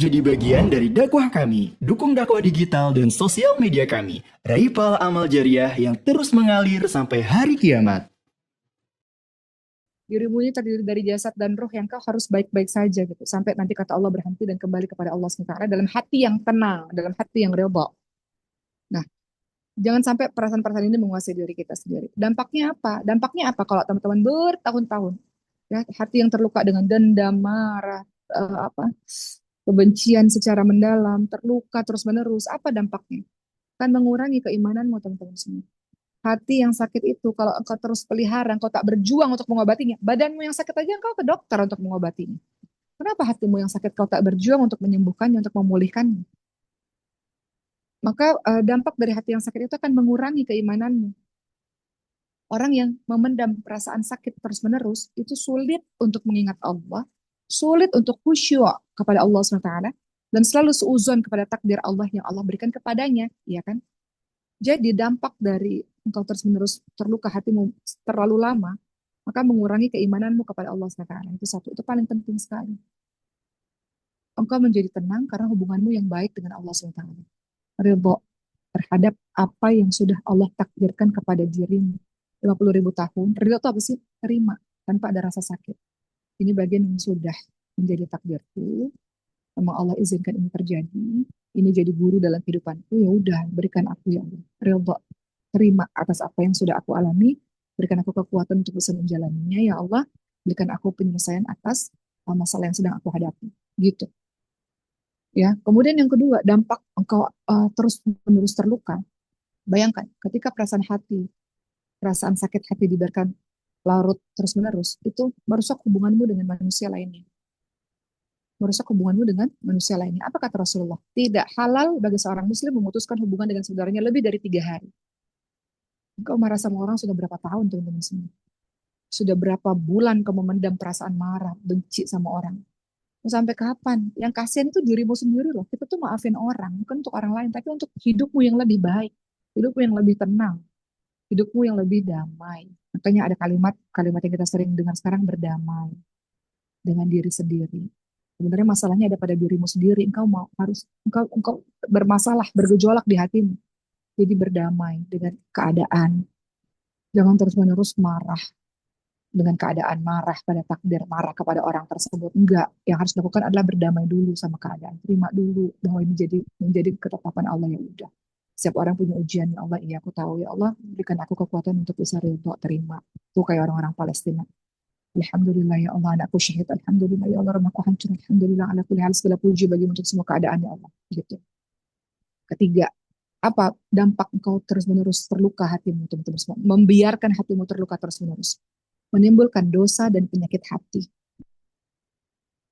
Jadi bagian dari dakwah kami, dukung dakwah digital dan sosial media kami. Raih pahala amal jariah yang terus mengalir sampai hari kiamat. Dirimu ini terdiri dari jasad dan ruh yang kau harus baik-baik saja gitu. Sampai nanti kata Allah berhenti dan kembali kepada Allah SWT dalam hati yang tenang, dalam hati yang ridha. Nah, jangan sampai perasaan-perasaan ini menguasai diri kita sendiri. Dampaknya apa? Dampaknya apa kalau teman-teman bertahun-tahun ya hati yang terluka dengan dendam, marah, apa kebencian secara mendalam, terluka terus-menerus, apa dampaknya? Kan mengurangi keimananmu teman-teman semua. Hati yang sakit itu kalau engkau terus pelihara, engkau tak berjuang untuk mengobatinya. Badanmu yang sakit aja engkau ke dokter untuk mengobatinya. Kenapa hatimu yang sakit kau tak berjuang untuk menyembuhkannya, untuk memulihkannya? Maka dampak dari hati yang sakit itu akan mengurangi keimananmu. Orang yang memendam perasaan sakit terus-menerus itu sulit untuk mengingat Allah, sulit untuk khusyuk kepada Allah SWT, dan selalu seuzon kepada takdir Allah yang Allah berikan kepadanya, ya kan? Jadi dampak dari engkau terus-menerus terluka hatimu terlalu lama, maka mengurangi keimananmu kepada Allah SWT. Itu satu, itu paling penting sekali. Engkau menjadi tenang karena hubunganmu yang baik dengan Allah SWT. Ridho terhadap apa yang sudah Allah takdirkan kepada dirimu. 50.000 tahun, ridho itu apa sih? Terima, tanpa ada rasa sakit. Ini bagian yang sudah menjadi takdirku. Memang Allah izinkan ini terjadi. Ini jadi guru dalam kehidupanku. Ya udah, berikan aku ya Allah. Ridho, terima atas apa yang sudah aku alami. Berikan aku kekuatan untuk bisa menjalaninya. Ya Allah, berikan aku penyelesaian atas masalah yang sedang aku hadapi. Gitu. Ya, kemudian yang kedua, dampak engkau terus menerus terluka. Bayangkan, ketika perasaan sakit hati dibiarkan larut terus menerus, itu merusak hubunganmu dengan manusia lainnya. Merusak hubunganmu dengan manusia lainnya. Apa kata Rasulullah? Tidak halal bagi seorang muslim memutuskan hubungan dengan saudaranya lebih dari 3 hari. Engkau marah sama orang sudah berapa tahun, teman-teman semua? Sudah berapa bulan kau memendam perasaan marah, benci sama orang? Mau sampai kapan? Yang kasihan itu dirimu sendiri loh. Kita tuh maafin orang, bukan untuk orang lain, tapi untuk hidupmu yang lebih baik, hidupmu yang lebih tenang, hidupmu yang lebih damai. Makanya ada kalimat yang kita sering dengar sekarang, berdamai dengan diri sendiri. Sebenarnya masalahnya ada pada dirimu sendiri. Engkau bermasalah, bergejolak di hatimu. Jadi berdamai dengan keadaan. Jangan terus-menerus marah dengan keadaan, marah pada takdir, marah kepada orang tersebut. Enggak. Yang harus dilakukan adalah berdamai dulu sama keadaan. Terima dulu bahwa ini menjadi ketetapan Allah, ya udah. Setiap orang punya ujian, ya Allah, iya aku tahu, ya Allah, berikan aku kekuatan untuk bisa ridho, terima. Itu kayak orang-orang Palestina. Alhamdulillah ya Allah, anakku syahid. Alhamdulillah ya Allah, rumahku hancur. Alhamdulillah, ala kulli hal, segala puji bagi untuk semua keadaan, ya Allah. Gitu. Ketiga, apa dampak engkau terus-menerus terluka hatimu, teman-teman semua? Membiarkan hatimu terluka terus-menerus. Menimbulkan dosa dan penyakit hati.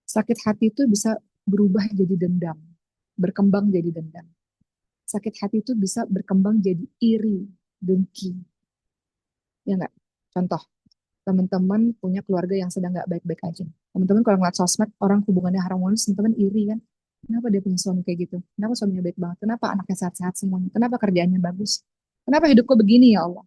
Sakit hati itu bisa berubah jadi dendam, berkembang jadi dendam. Sakit hati itu bisa berkembang jadi iri, dengki. Ya enggak? Contoh, teman-teman punya keluarga yang sedang nggak baik-baik aja. Teman-teman kalau ngeliat sosmed, orang hubungannya harmonis, teman-teman iri kan? Kenapa dia punya suami kayak gitu? Kenapa suaminya baik banget? Kenapa anaknya sehat-sehat semuanya? Kenapa kerjaannya bagus? Kenapa hidupku begini ya Allah?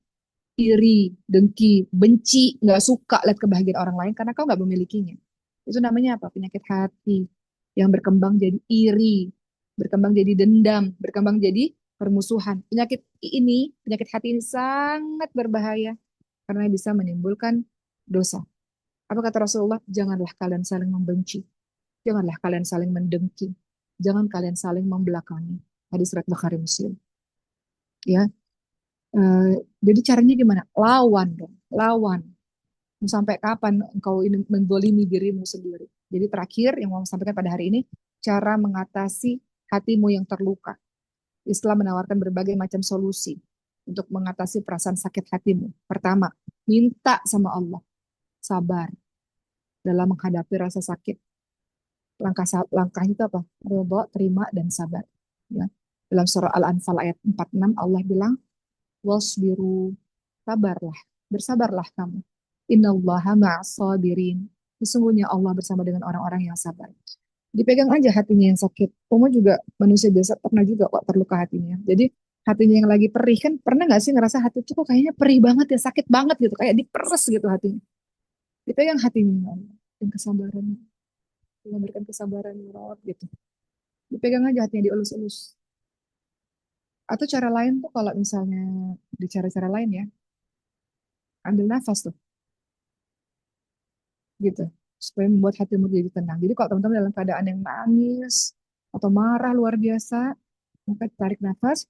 Iri, dengki, benci, nggak suka lihat kebahagiaan orang lain karena kau nggak memilikinya. Itu namanya apa? Penyakit hati yang berkembang jadi iri, berkembang jadi dendam, berkembang jadi permusuhan. Penyakit hati ini sangat berbahaya karena bisa menimbulkan dosa. Apa kata Rasulullah? Janganlah kalian saling membenci. Janganlah kalian saling mendengki. Jangan kalian saling membelakangi. Hadis riwayat Bukhari Muslim. Ya, eh, jadi caranya gimana? Lawan dong, lawan. Mau sampai kapan engkau ini menggolimi dirimu sendiri? Jadi terakhir yang mau saya sampaikan pada hari ini, cara mengatasi hatimu yang terluka. Islam menawarkan berbagai macam solusi untuk mengatasi perasaan sakit hatimu. Pertama, minta sama Allah sabar dalam menghadapi rasa sakit. Langkahnya itu apa? Ridho, terima, dan sabar. Ya. Dalam surah Al-Anfal ayat 46 Allah bilang, wasbiru, sabarlah, bersabarlah kamu. Innallaha ma'as sabirin. Sesungguhnya Allah bersama dengan orang-orang yang sabar. Dipegang aja hatinya yang sakit. Kamu juga manusia biasa pernah juga kok terluka hatinya. Jadi hatinya yang lagi perih kan pernah nggak sih ngerasa hati itu kok kayaknya perih banget ya, sakit banget gitu, kayak diperes gitu hatinya. Dipegang hatinya ya Allah, dan kesabaran, Allah berikan kesabaran ya Rob gitu. Dipegang aja hatinya, dielus-elus. Atau cara lain tuh kalau misalnya di cara-cara lain ya, ambil nafas tuh, gitu. Supaya membuat hatimu jadi tenang. Jadi kalau teman-teman dalam keadaan yang nangis atau marah luar biasa, maka tarik nafas,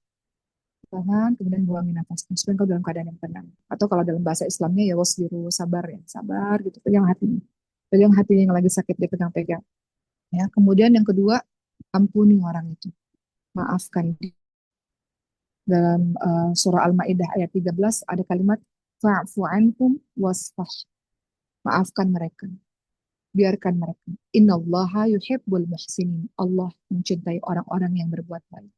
tahan, kemudian buangin nafas. Supaya kau dalam keadaan yang tenang. Atau kalau dalam bahasa Islamnya ya wasbiru, sabar ya, sabar gitu. Pegang hatinya. Pegang hatinya yang lagi sakit, dia pegang-pegang. Ya, kemudian yang kedua, ampuni orang itu. Maafkan. Dalam surah Al-Maidah ayat 13 ada kalimat fa'fu anhum wasfah. Maafkan mereka, biarkan mereka. Innallaha yuhibbul muhsinin. Allah mencintai orang-orang yang berbuat baik.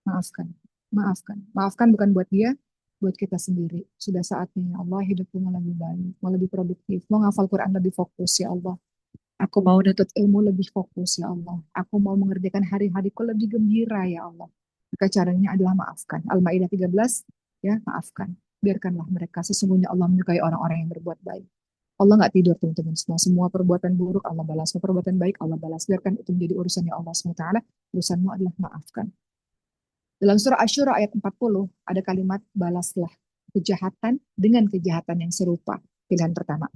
Maafkan, maafkan. Maafkan bukan buat dia, buat kita sendiri. Sudah saatnya ya Allah hidupku mau lebih baik, mau lebih produktif, mau ngafal Quran lebih fokus ya Allah. Aku mau nuntut ilmu lebih fokus ya Allah. Aku mau mengerjakan hari-hariku lebih gembira ya Allah. Maka caranya adalah maafkan. Al-Maidah 13, ya maafkan. Biarkanlah mereka. Sesungguhnya Allah menyukai orang-orang yang berbuat baik. Allah nggak tidur teman-teman semua. Semua perbuatan buruk Allah balas. Semua perbuatan baik Allah balas. Biarkan itu menjadi urusannya Allah SWT. Urusanmu adalah maafkan. Dalam surah Asy-Syura ayat 40 ada kalimat balaslah kejahatan dengan kejahatan yang serupa. Pilihan pertama.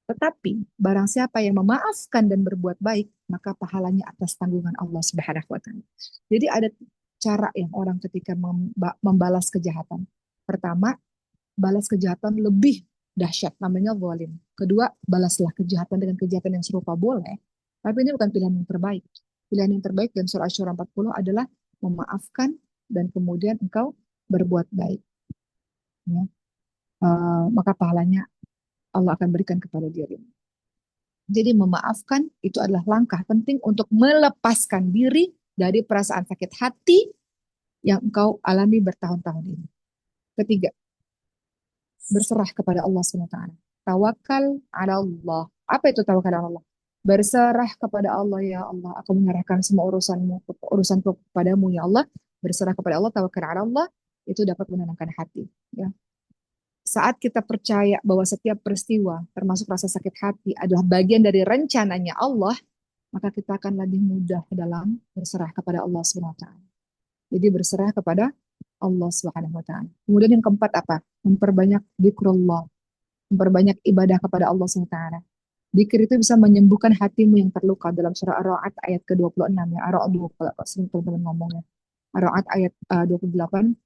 Tetapi barang siapa yang memaafkan dan berbuat baik, maka pahalanya atas tanggungan Allah Subhanahu wa taala. Jadi ada cara yang orang ketika membalas kejahatan. Pertama, balas kejahatan lebih dahsyat namanya zalim. Kedua, balaslah kejahatan dengan kejahatan yang serupa boleh, tapi ini bukan pilihan yang terbaik. Pilihan yang terbaik dalam surah Asy-Syura 40 adalah memaafkan dan kemudian engkau berbuat baik. Ya. Maka pahalanya Allah akan berikan kepada dirimu. Jadi memaafkan itu adalah langkah penting untuk melepaskan diri dari perasaan sakit hati yang engkau alami bertahun-tahun ini. Ketiga, berserah kepada Allah SWT. Tawakal ala Allah. Apa itu tawakal ala Allah? Berserah kepada Allah ya Allah. Aku menyerahkan semua urusanku kepadamu ya Allah. Berserah kepada Allah, tawakal ala Allah itu dapat menenangkan hati. Ya. Saat kita percaya bahwa setiap peristiwa, termasuk rasa sakit hati, adalah bagian dari rencananya Allah, maka kita akan lebih mudah dalam berserah kepada Allah SWT. Jadi berserah kepada Allah SWT. Kemudian yang keempat apa? Memperbanyak zikrullah, memperbanyak ibadah kepada Allah SWT. Zikir itu bisa menyembuhkan hatimu yang terluka dalam surah Ar-Ra'd ayat ke-26 ya. Ar-Ra'd kalau sering teman-teman ngomongnya. Ar-Ra'd ayat 28.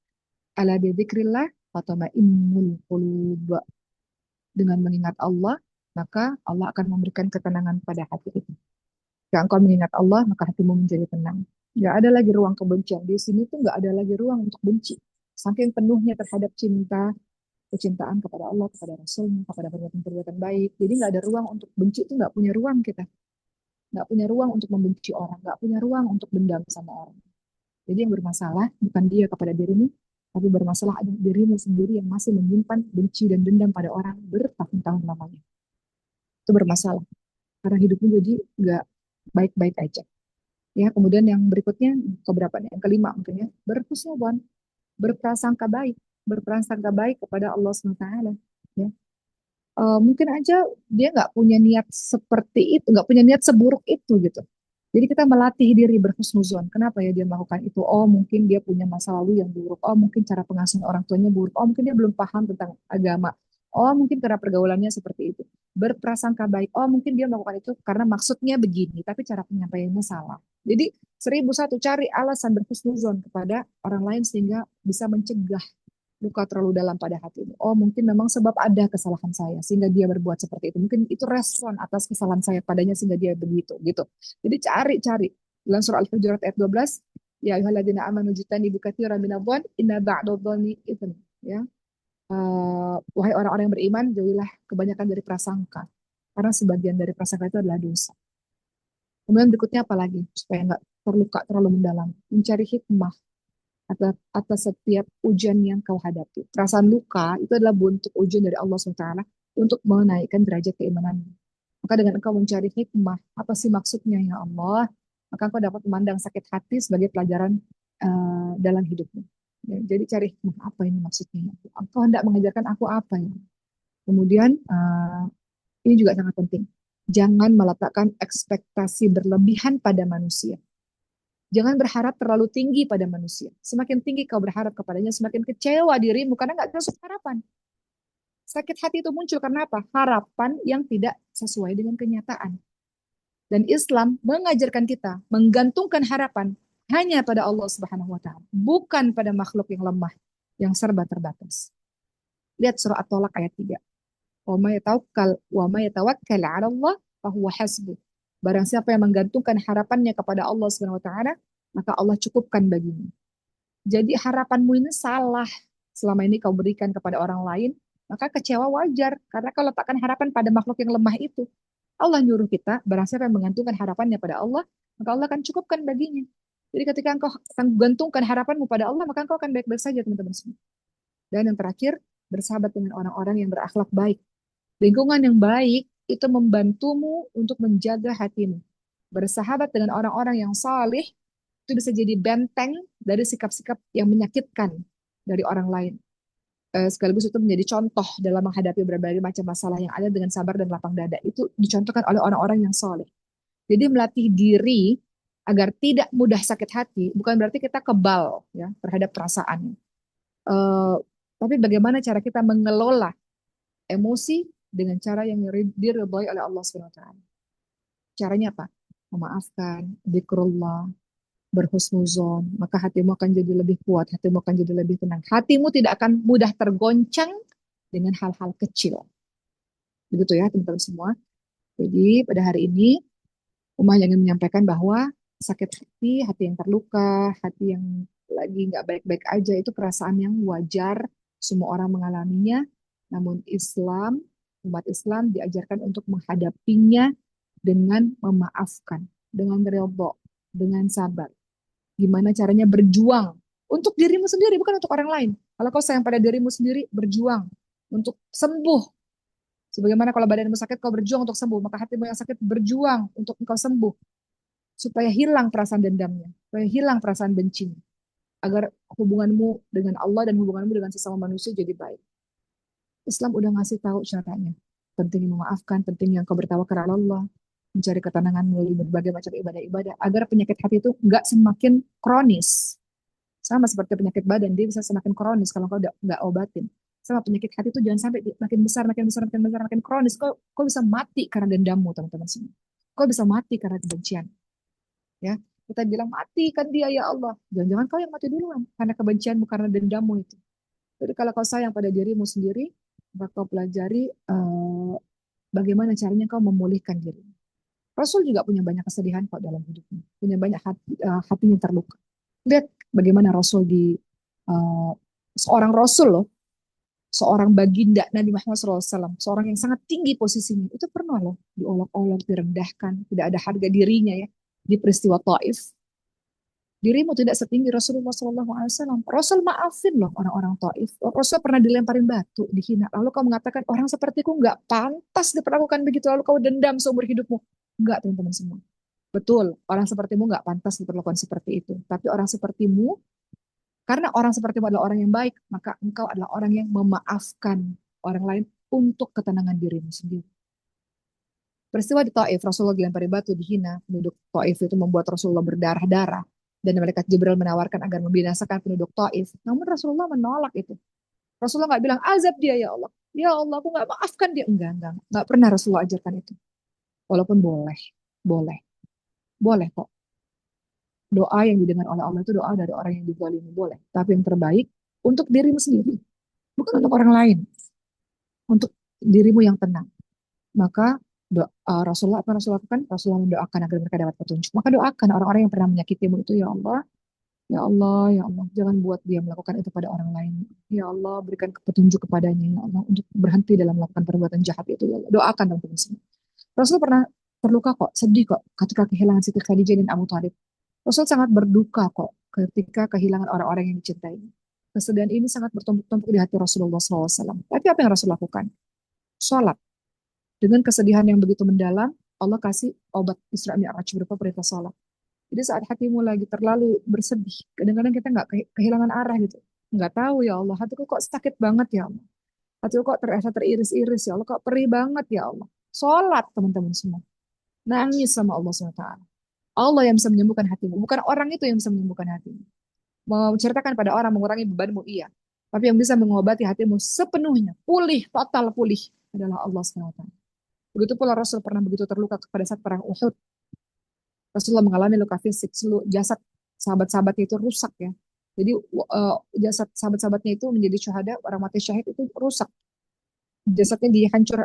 Ala bidzikrillah tatma'innul qulub. Dengan mengingat Allah, maka Allah akan memberikan ketenangan pada hati itu. Jika engkau mengingat Allah, maka hatimu menjadi tenang. Gak ada lagi ruang kebencian. Di sini tuh gak ada lagi ruang untuk benci. Saking penuhnya terhadap cinta, kecintaan kepada Allah, kepada Rasulnya, kepada perbuatan-perbuatan baik. Jadi gak ada ruang untuk benci itu gak punya ruang kita. Gak punya ruang untuk membenci orang. Gak punya ruang untuk dendam sama orang. Jadi yang bermasalah bukan dia kepada dirimu, tapi bermasalah adalah dirimu sendiri yang masih menyimpan benci dan dendam pada orang bertahun-tahun lamanya. Itu bermasalah. Karena hidupmu jadi nggak baik-baik aja. Ya, kemudian yang berikutnya, keberapa nih? Yang kelima mungkin ya, berhusnudzon, berprasangka baik, berprasangka baik kepada Allah SWT. Ya. Mungkin aja dia nggak punya niat seperti itu, nggak punya niat seburuk itu gitu. Jadi kita melatih diri berhusnuzon. Kenapa ya dia melakukan itu? Oh mungkin dia punya masa lalu yang buruk. Oh mungkin cara pengasuhan orang tuanya buruk. Oh mungkin dia belum paham tentang agama. Oh mungkin karena pergaulannya seperti itu. Berprasangka baik. Oh mungkin dia melakukan itu karena maksudnya begini, tapi cara penyampaiannya salah. Jadi 1001 cari alasan berhusnuzon kepada orang lain sehingga bisa mencegah luka terlalu dalam pada hati ini. Oh, mungkin memang sebab ada kesalahan saya sehingga dia berbuat seperti itu. Mungkin itu respon atas kesalahan saya padanya sehingga dia begitu, gitu. Jadi cari-cari. Dalam surah Al-Hujurat ayat 12, ya ayyuhalladzina amanu jitanibu katsiran minadh-dhon inna ba'dadh-dhonni itsm. Ya. Wahai orang-orang yang beriman, jauhilah kebanyakan dari prasangka. Karena sebagian dari prasangka itu adalah dosa. Kemudian berikutnya apa lagi? Supaya nggak terluka terlalu mendalam. Mencari hikmah atas setiap ujian yang kau hadapi. Perasaan luka itu adalah bentuk ujian dari Allah SWT untuk menaikkan derajat keimananmu. Maka dengan engkau mencari hikmah, apa sih maksudnya ya Allah? Maka engkau dapat memandang sakit hati sebagai pelajaran dalam hidupmu. Ya, jadi cari hikmah, apa ini maksudnya? Engkau hendak mengajarkan aku apa ya? Kemudian ini juga sangat penting. Jangan meletakkan ekspektasi berlebihan pada manusia. Jangan berharap terlalu tinggi pada manusia. Semakin tinggi kau berharap kepadanya, semakin kecewa dirimu karena nggak termasuk harapan. Sakit hati itu muncul karena apa? Harapan yang tidak sesuai dengan kenyataan. Dan Islam mengajarkan kita menggantungkan harapan hanya pada Allah Subhanahu wa taala, bukan pada makhluk yang lemah yang serba terbatas. Lihat surah At-Tolak ayat 3. Wa ma yatawakkal 'ala Allah fahuwa hasbuh. Barang siapa yang menggantungkan harapannya kepada Allah Subhanahu wa taala, maka Allah cukupkan baginya. Jadi harapanmu ini salah. Selama ini kau berikan kepada orang lain, maka kecewa wajar. Karena kau letakkan harapan pada makhluk yang lemah itu. Allah nyuruh kita, barang siapa yang menggantungkan harapannya pada Allah, maka Allah akan cukupkan baginya. Jadi ketika engkau akan gantungkan harapanmu pada Allah, maka engkau akan baik-baik saja, teman-teman semua. Dan yang terakhir, bersahabat dengan orang-orang yang berakhlak baik. Lingkungan yang baik itu membantumu untuk menjaga hatimu. Bersahabat dengan orang-orang yang saleh itu bisa jadi benteng dari sikap-sikap yang menyakitkan dari orang lain. Sekaligus itu menjadi contoh dalam menghadapi berbagai macam masalah yang ada dengan sabar dan lapang dada. Itu dicontohkan oleh orang-orang yang soleh. Jadi melatih diri agar tidak mudah sakit hati bukan berarti kita kebal ya terhadap perasaan. Eh, tapi bagaimana cara kita mengelola emosi dengan cara yang diridhoi oleh Allah Subhanahu wa taala. Caranya apa? Memaafkan, zikrullah, berhusnuzon, maka hatimu akan jadi lebih kuat, hatimu akan jadi lebih tenang. Hatimu tidak akan mudah tergoncang dengan hal-hal kecil. Begitu ya teman-teman semua. Jadi pada hari ini Umar ingin menyampaikan bahwa sakit hati, hati yang terluka, hati yang lagi nggak baik-baik aja itu perasaan yang wajar, semua orang mengalaminya. Namun umat Islam diajarkan untuk menghadapinya dengan memaafkan, dengan ridho, dengan sabar. Gimana caranya berjuang untuk dirimu sendiri, bukan untuk orang lain. Kalau kau sayang pada dirimu sendiri, berjuang untuk sembuh. Sebagaimana kalau badanmu sakit, kau berjuang untuk sembuh, maka hatimu yang sakit berjuang untuk engkau sembuh. Supaya hilang perasaan dendamnya, supaya hilang perasaan bencinya. Agar hubunganmu dengan Allah dan hubunganmu dengan sesama manusia jadi baik. Islam udah ngasih tahu caranya. Pentingnya memaafkan, pentingnya engkau bertawakal kepada Allah, mencari ketenangan melalui berbagai macam ibadah-ibadah, agar penyakit hati itu nggak semakin kronis. Sama seperti penyakit badan, dia bisa semakin kronis kalau kau nggak obatin. Sama penyakit hati itu jangan sampai makin besar, makin besar, makin besar, makin kronis. Kau bisa mati karena dendammu, teman-teman semua. Kau bisa mati karena kebencian. Ya, kita bilang matikan dia ya Allah. Jangan-jangan kau yang mati duluan karena kebencianmu, karena dendammu itu. Jadi kalau kau sayang pada dirimu sendiri, maka kau pelajari bagaimana caranya kau memulihkan diri. Rasul juga punya banyak kesedihan kok dalam hidupnya, punya banyak hatinya terluka. Lihat bagaimana Rasul uh, seorang Rasul loh, seorang baginda Nabi Muhammad SAW, seorang yang sangat tinggi posisinya, itu pernah loh diolok-olok, direndahkan, tidak ada harga dirinya ya di peristiwa Taif. Dirimu tidak setinggi Rasulullah SAW. Rasul maafin loh orang-orang Taif. Rasul pernah dilemparin batu, dihina. Lalu kau mengatakan orang sepertiku nggak pantas diperlakukan begitu. Lalu kau dendam seumur hidupmu. Enggak teman-teman semua. Betul, orang sepertimu nggak pantas diperlakukan seperti itu. Tapi orang sepertimu, karena orang sepertimu adalah orang yang baik, maka engkau adalah orang yang memaafkan orang lain untuk ketenangan dirimu sendiri. Peristiwa di Taif, Rasulullah dilempari batu, dihina. Penduduk Taif itu membuat Rasulullah berdarah-darah. Dan malaikat Jibril menawarkan agar membinasakan penduduk Taif. Namun Rasulullah menolak itu. Rasulullah nggak bilang, azab dia ya Allah. Ya Allah, aku nggak maafkan dia. Enggak. Nggak pernah Rasulullah ajarkan itu. Walaupun boleh. Boleh. Boleh kok. Doa yang didengar oleh Allah itu doa dari orang yang dizalimi. Boleh. Tapi yang terbaik untuk dirimu sendiri. Bukan untuk orang lain. Untuk dirimu yang tenang. Maka Rasulullah apa Rasulullah lakukan? Rasulullah mendoakan agar mereka dapat petunjuk. Maka doakan orang-orang yang pernah menyakitimu itu, ya Allah, ya Allah, ya Allah, jangan buat dia melakukan itu pada orang lain. Ya Allah, berikan petunjuk kepadanya, ya Allah, untuk berhenti dalam melakukan perbuatan jahat itu. Ya Allah. Doakan teman-teman semua. Rasul pernah terluka kok, sedih kok, ketika kehilangan Siti Khadijah dan Abu Thalib. Rasul sangat berduka kok, ketika kehilangan orang-orang yang dicintai. Kesedihan ini sangat bertumpuk-tumpuk di hati Rasulullah SAW. Tapi apa yang Rasul lakukan? Sholat. Dengan kesedihan yang begitu mendalam, Allah kasih obat Isra Mi'raj berupa perintah salat. Jadi saat hatimu lagi terlalu bersedih, kadang-kadang kita nggak kehilangan arah gitu. Nggak tahu ya Allah, hatiku kok sakit banget ya Allah. Hatiku kok terasa teriris-iris ya Allah, kok perih banget ya Allah. Salat teman-teman semua. Nangis sama Allah SWT. Allah yang bisa menyembuhkan hatimu, bukan orang itu yang bisa menyembuhkan hatimu. Menceritakan pada orang mengurangi bebanmu, iya. Tapi yang bisa mengobati hatimu sepenuhnya, pulih, total pulih, adalah Allah SWT. Begitu pula Rasul pernah begitu terluka pada saat perang Uhud. Rasulullah mengalami luka fisik, seluruh jasad sahabat-sahabatnya itu rusak ya. Jadi jasad sahabat-sahabatnya itu menjadi syuhada, orang mati syahid itu rusak. Jasadnya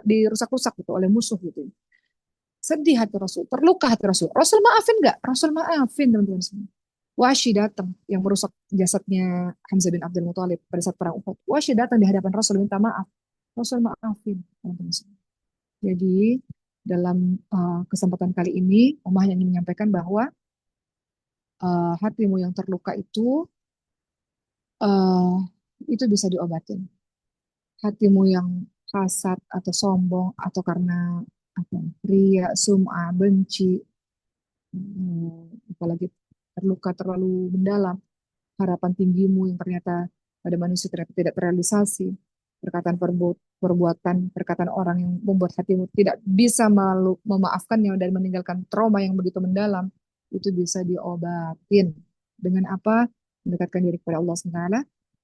dirusak-rusak gitu oleh musuh gitu. Sedih hati Rasul, terluka hati Rasul. Rasul maafin nggak? Rasul maafin teman-teman semua. Wahsy datang yang merusak jasadnya Hamzah bin Abdul Muthalib pada saat perang Uhud. Wahsy datang di hadapan Rasul minta maaf. Rasul maafin teman-teman semua. Jadi dalam kesempatan kali ini, Omah yang ingin menyampaikan bahwa hatimu yang terluka uh, itu bisa diobatin. Hatimu yang hasad atau sombong atau karena apa, ria, sum'ah, benci, apalagi terluka terlalu mendalam, harapan tinggimu yang ternyata pada manusia ternyata tidak terrealisasi, perbuatan, perkataan orang yang membuat hatimu tidak bisa memaafkannya dan meninggalkan trauma yang begitu mendalam, itu bisa diobatin. Dengan apa? Mendekatkan diri kepada Allah SWT,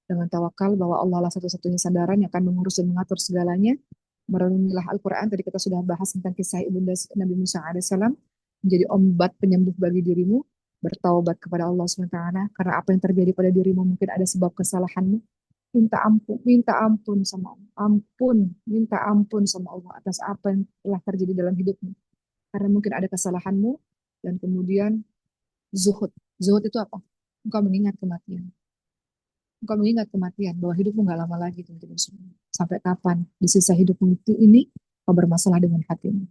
dengan tawakal bahwa Allah lah satu-satunya sandaran yang akan mengurus dan mengatur segalanya. Merenungilah Al-Quran, tadi kita sudah bahas tentang kisah Ibunda Nabi Musa alaihissalam, menjadi obat penyembuh bagi dirimu, bertaubat kepada Allah SWT, karena apa yang terjadi pada dirimu mungkin ada sebab kesalahanmu, minta ampun sama Allah, minta ampun sama Allah atas apa yang telah terjadi dalam hidupmu, karena mungkin ada kesalahanmu, dan kemudian zuhud. Zuhud itu apa? Engkau mengingat kematian. Engkau mengingat kematian, bahwa hidupmu nggak lama lagi, teman-teman semua. Sampai kapan di sisa hidupmu ini kau bermasalah dengan hatimu.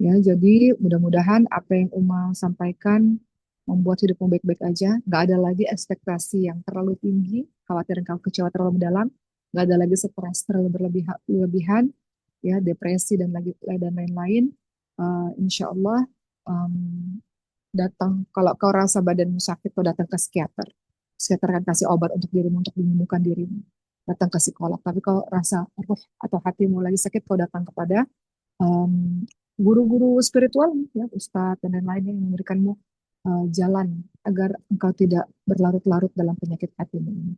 Ya, jadi mudah-mudahan apa yang Uma sampaikan membuat hidupmu baik-baik aja. Nggak ada lagi ekspektasi yang terlalu tinggi, khawatir engkau kecewa terlalu mendalam. Nggak ada lagi stres terlalu berlebihan, ya, depresi dan lain-lain. Insya Allah, datang kalau kau rasa badanmu sakit, kau datang ke psikiater. Psikiater akan kasih obat untuk dirimu, untuk menyembuhkan dirimu. Datang ke psikolog. Tapi kalau rasa roh atau hatimu lagi sakit, kau datang kepada um, guru-guru spiritual, ya, ustadz dan lain-lain yang memberikanmu jalan agar engkau tidak berlarut-larut dalam penyakit hatimu ini.